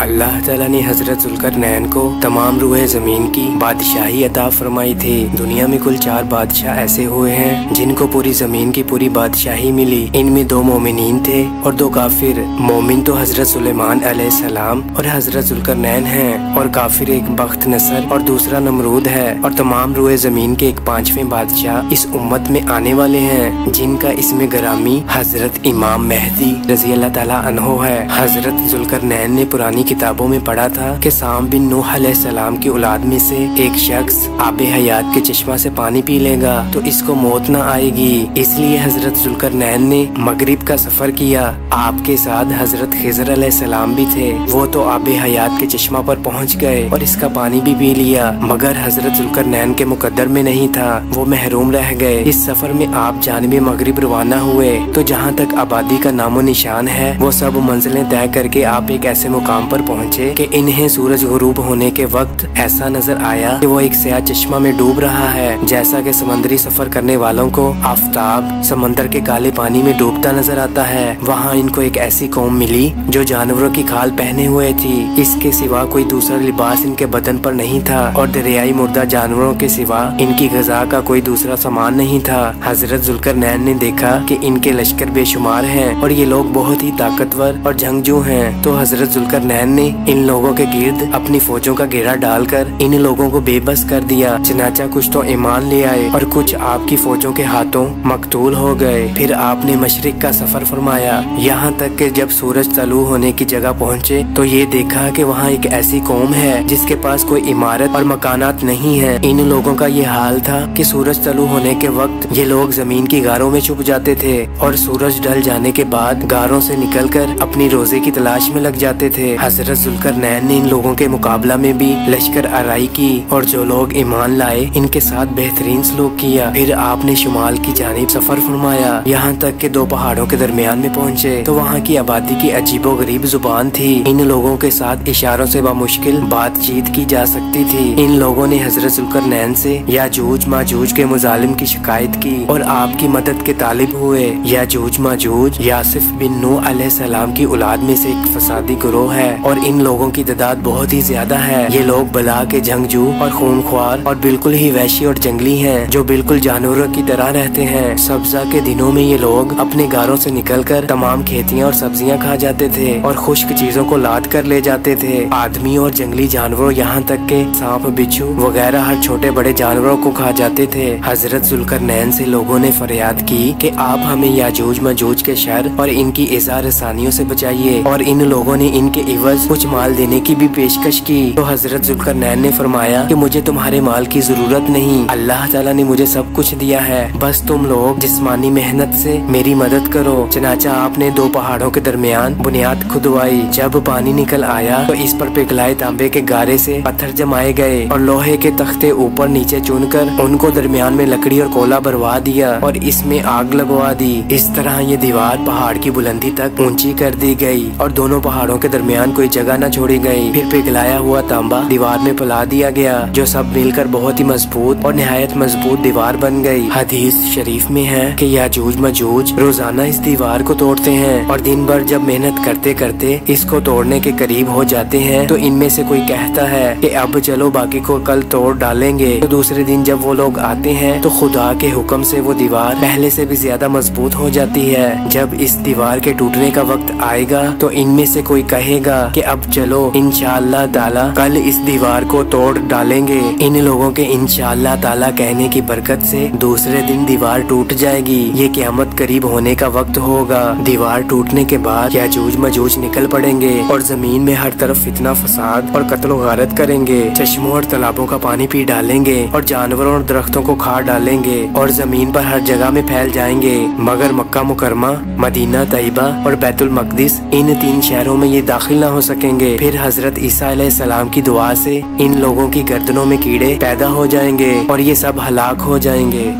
अल्लाह ताला ने हजरत जुल्करनैन को तमाम रूहे जमीन की बादशाही अता फरमाई थी। दुनिया में कुल 4 बादशाह ऐसे हुए हैं जिनको पूरी जमीन की पूरी बादशाही मिली। इनमें 2 मोमिनीन थे और 2 काफिर। मोमिन तो हजरत सुलेमान अलैहिस्सलाम और हजरत जुल्करनैन हैं, और काफिर एक बख्त नसर और दूसरा नमरूद है। और तमाम रूहे जमीन के एक 5वें बादशाह इस उम्मत में आने वाले हैं, जिनका इसमें गरामी हजरत इमाम मेहदी रजी अल्लाह ताला अन्हो है। हजरत जुल्करनैन ने पुरानी किताबों में पढ़ा था कि साम बिन नूह अलैहिस्सलाम की औलाद में से एक शख्स आबे हयात के चश्मा से पानी पी लेगा तो इसको मौत न आएगी। इसलिए हजरत जुल्करनैन ने मगरिब का सफर किया। आपके साथ हजरत खिज़र अलैहिस्सलाम भी थे। वो तो आबे हयात के चश्मा पर पहुंच गए और इसका पानी भी पी लिया, मगर हजरत जुल्करनैन के मुकद्दर में नहीं था, वो महरूम रह गए। इस सफर में आप जानिबे मगरिब रवाना हुए तो जहाँ तक आबादी का नामो निशान है वो सब मंजिलें तय करके आप एक ऐसे मुकाम पर पहुँचे कि इन्हें सूरज गुरूब होने के वक्त ऐसा नजर आया कि वो एक स्याह चश्मा में डूब रहा है। जैसा कि समंदरी सफर करने वालों को आफताब समंदर के काले पानी में डूबता नजर आता है, वहाँ इनको एक ऐसी कौम मिली जो जानवरों की खाल पहने हुए थी। इसके सिवा कोई दूसरा लिबास इनके बदन पर नहीं था और दरियाई मुर्दा जानवरों के सिवा इनकी ग़िज़ा का कोई दूसरा सामान नहीं था। हजरत जुल्करनैन ने देखा कि इनके लश्कर बेशुमार हैं और ये लोग बहुत ही ताकतवर और जंगजू हैं, तो हजरत जुल्करनैन ने इन लोगों के गिर्द अपनी फौजों का घेरा डालकर इन लोगों को बेबस कर दिया। चनाचा कुछ तो ईमान ले आए और कुछ आपकी फौजों के हाथों मकतूल हो गए। फिर आपने मशरिक का सफर फरमाया, यहाँ तक कि जब सूरज तलू होने की जगह पहुँचे तो ये देखा कि वहाँ एक ऐसी कौम है जिसके पास कोई इमारत और मकानात नहीं है। इन लोगों का ये हाल था कि सूरज तलू होने के वक्त ये लोग जमीन की गारों में छुप जाते थे और सूरज ढल जाने के बाद गारों से निकलकर अपनी रोजे की तलाश में लग जाते थे। हजरत जुल्करनैन ने इन लोगों के मुकाबला में भी लश्कर आराई की और जो लोग ईमान लाए इनके साथ बेहतरीन सलूक किया। फिर आपने शुमाल की जानिब सफर फरमाया, यहाँ तक कि 2 पहाड़ों के दरमियान में पहुँचे तो वहाँ की आबादी की अजीबो गरीब जुबान थी। इन लोगों के साथ इशारों से बामुश्किल बातचीत की जा सकती थी। इन लोगों ने हजरत जुल्करनैन से याजूज माजूज के मुजालिम की शिकायत की और आपकी मदद के तालिब हुए। याजूज माजूज यासिफ बिन नूह अलैहिस्सलाम की औलाद में से एक फसादी गिरोह है और इन लोगों की तादाद बहुत ही ज्यादा है। ये लोग बला के जंगजू और खूनख्वार और बिल्कुल ही वैशी और जंगली हैं, जो बिल्कुल जानवरों की तरह रहते हैं। सब्जा के दिनों में ये लोग अपने गारों से निकलकर तमाम खेतियां और सब्जियां खा जाते थे और खुश्क चीजों को लाद कर ले जाते थे। आदमी और जंगली जानवरों यहाँ तक के सांप बिच्छू वगैरह हर छोटे बड़े जानवरों को खा जाते थे। हजरत जुल्करनैन से लोगों ने फरियाद की कि आप हमें याजूज मजूज के शर और इनकी इज़ा रसानियों से बचाइए, और इन लोगों ने इनके इवज कुछ माल देने की भी पेशकश की। तो हजरत जुल्करनैन ने फरमाया कि मुझे तुम्हारे माल की जरूरत नहीं, अल्लाह ताला ने मुझे सब कुछ दिया है, बस तुम लोग जिस्मानी मेहनत से मेरी मदद करो। चनाचा आपने 2 पहाड़ों के दरमियान बुनियाद खुदवाई। जब पानी निकल आया तो इस पर पिघलाए तांबे के गारे से पत्थर जमाए गए और लोहे के तख्ते ऊपर नीचे चुनकर उनको दरमियान में लकड़ी और कोला भरवा दिया और इसमें आग लगवा दी। इस तरह ये दीवार पहाड़ की बुलंदी तक ऊंची कर दी गई और दोनों पहाड़ों के दरमियान कोई जगह न छोड़ी गई। फिर पिघलाया हुआ तांबा दीवार में पिला दिया गया, जो सब मिलकर बहुत ही मजबूत और निहायत मजबूत दीवार बन गई। हदीस शरीफ में है कि याजूज मजूज रोजाना इस दीवार को तोड़ते हैं और दिन भर जब मेहनत करते करते इसको तोड़ने के करीब हो जाते हैं तो इनमें से कोई कहता है कि अब चलो बाकी को कल तोड़ डालेंगे। तो दूसरे दिन जब वो लोग आते हैं तो खुदा के हुक्म से वो दीवार पहले से भी ज्यादा मजबूत हो जाती है। जब इस दीवार के टूटने का वक्त आएगा तो इनमें से कोई कहेगा कि अब चलो इंशाअल्लाह ताला कल इस दीवार को तोड़ डालेंगे। इन लोगों के इंशाअल्लाह ताला कहने की बरकत से दूसरे दिन दीवार टूट जाएगी। ये क़यामत करीब होने का वक्त होगा। दीवार टूटने के बाद याजूज मजूज निकल पड़ेंगे और जमीन में हर तरफ फितना फसाद और कत्लो गारत करेंगे। चश्मों और तालाबों का पानी पी डालेंगे और जानवरों और दरख्तों को खा डालेंगे और जमीन पर हर जगह में फैल जाएंगे। मगर मक्का मुकरमा, मदीना तैयबा और बैतुल मकदिस, इन 3 शहरों में ये दाखिल ना हो सकेंगे। फिर हजरत ईसा अलैहिस्सलाम की दुआ से इन लोगों की गर्दनों में कीड़े पैदा हो जाएंगे और ये सब हलाक हो जाएंगे।